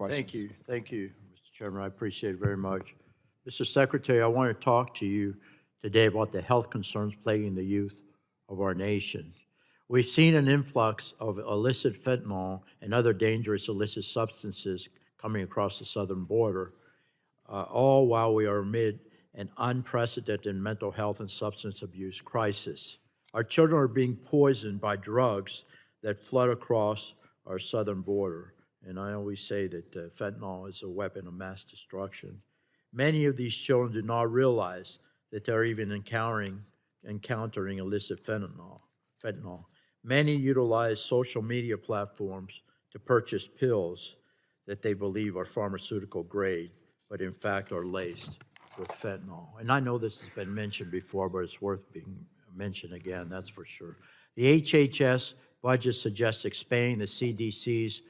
questions. Thank you, Mr. Chairman. I appreciate it very much. Mr. Secretary, I want to talk to you today about the health concerns plaguing the youth of our nation. We've seen an influx of illicit fentanyl and other dangerous illicit substances coming across the southern border, all while we are amid an unprecedented mental health and substance abuse crisis. Our children are being poisoned by drugs that flood across our southern border. And I always say that fentanyl is a weapon of mass destruction. Many of these children do not realize that they're even encountering illicit fentanyl. Many utilize social media platforms to purchase pills that they believe are pharmaceutical grade, but in fact are laced with fentanyl. And I know this has been mentioned before, but it's worth being mentioned again, that's for sure. The HHS budget suggests expanding the CDC's,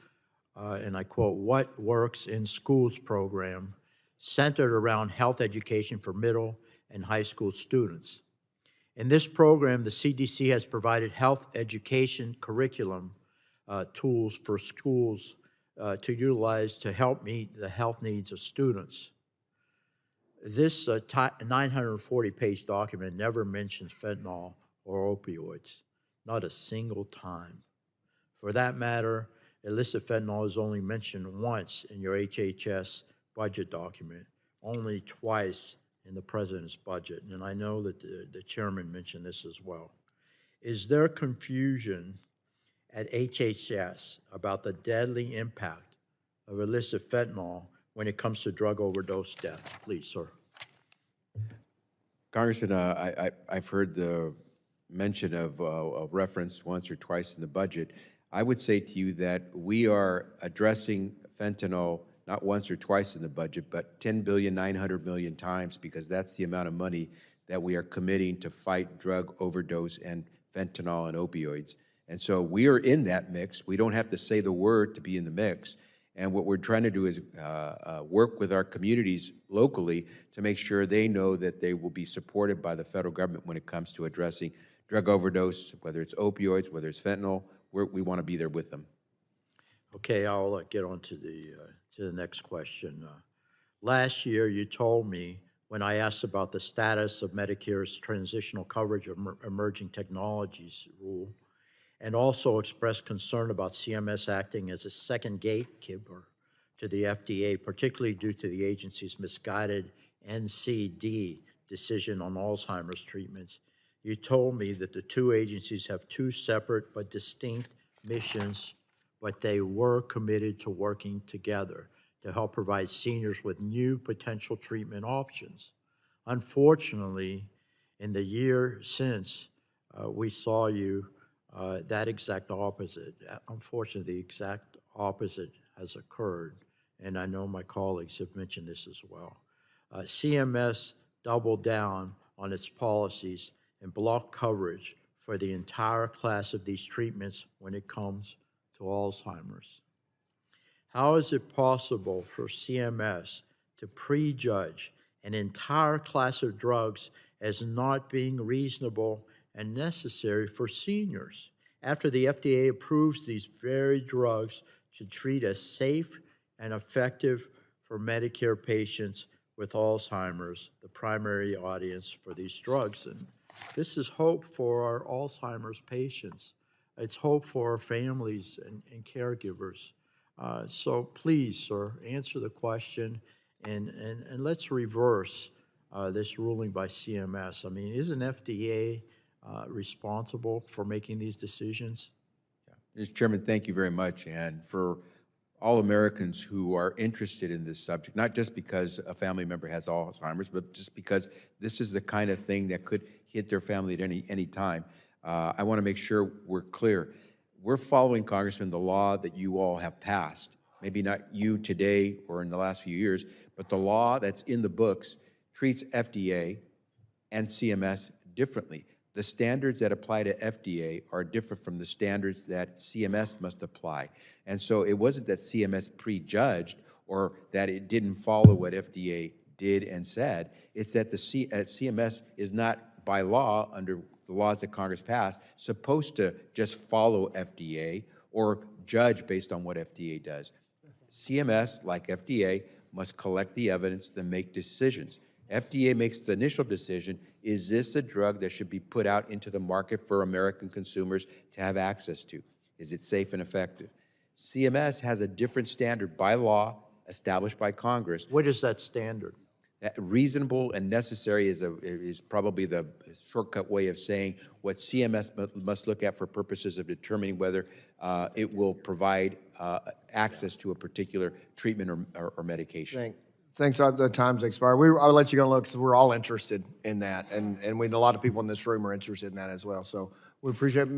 and I quote, "What Works in Schools" program centered around health education for middle and high school students. In this program, the CDC has provided health education curriculum tools for schools to utilize to help meet the health needs of students. This 940-page document never mentions fentanyl or opioids, not a single time. For that matter, illicit fentanyl is only mentioned once in your HHS budget document, only twice in the president's budget, and I know that the chairman mentioned this as well. Is there confusion at HHS about the deadly impact of illicit fentanyl when it comes to drug overdose death? Please, sir. Congressman, I've heard the mention of a reference once or twice in the budget. I would say to you that we are addressing fentanyl not once or twice in the budget, but 10 billion, 900 million times, because that's the amount of money that we are committing to fight drug overdose and fentanyl and opioids. And so we are in that mix. We don't have to say the word to be in the mix. And what we're trying to do is work with our communities locally to make sure they know that they will be supported by the federal government when it comes to addressing drug overdose, whether it's opioids, whether it's fentanyl. We want to be there with them. Okay, I'll get on to the next question. Last year, you told me when I asked about the status of Medicare's transitional coverage of emerging technologies rule, and also expressed concern about CMS acting as a second gatekeeper to the FDA, particularly due to the agency's misguided NCD decision on Alzheimer's treatments. You told me that the two agencies have two separate but distinct missions, but they were committed to working together to help provide seniors with new potential treatment options. Unfortunately, in the year since, we saw you that exact opposite. Unfortunately, the exact opposite has occurred, and I know my colleagues have mentioned this as well. CMS doubled down on its policies and blocked coverage for the entire class of these treatments when it comes to Alzheimer's. How is it possible for CMS to prejudge an entire class of drugs as not being reasonable and necessary for seniors after the FDA approves these very drugs to treat as safe and effective for Medicare patients with Alzheimer's, the primary audience for these drugs? And this is hope for our Alzheimer's patients. It's hope for our families and caregivers. So please, sir, answer the question, and let's reverse this ruling by CMS. I mean, isn't FDA responsible for making these decisions? Yeah. Mr. Chairman, thank you very much. And for all Americans who are interested in this subject, not just because a family member has Alzheimer's, but just because this is the kind of thing that could hit their family at any time, I want to make sure we're clear. We're following, Congressman, the law that you all have passed. Maybe not you today or in the last few years, but the law that's in the books treats FDA and CMS differently. The standards that apply to FDA are different from the standards that CMS must apply. And so it wasn't that CMS prejudged or that it didn't follow what FDA did and said. It's that the CMS is not, by law, under the laws that Congress passed, supposed to just follow FDA or judge based on what FDA does. CMS, like FDA, must collect the evidence, then make decisions. FDA makes the initial decision, is this a drug that should be put out into the market for American consumers to have access to? Is it safe and effective? CMS has a different standard by law established by Congress. What is that standard? Reasonable and necessary is probably the shortcut way of saying what CMS must look at for purposes of determining whether it will provide access to a particular treatment or medication. Thanks, the time's expired. I'll let you go look, because we're all interested in that, and we, a lot of people in this room are interested in that as well. So we appreciate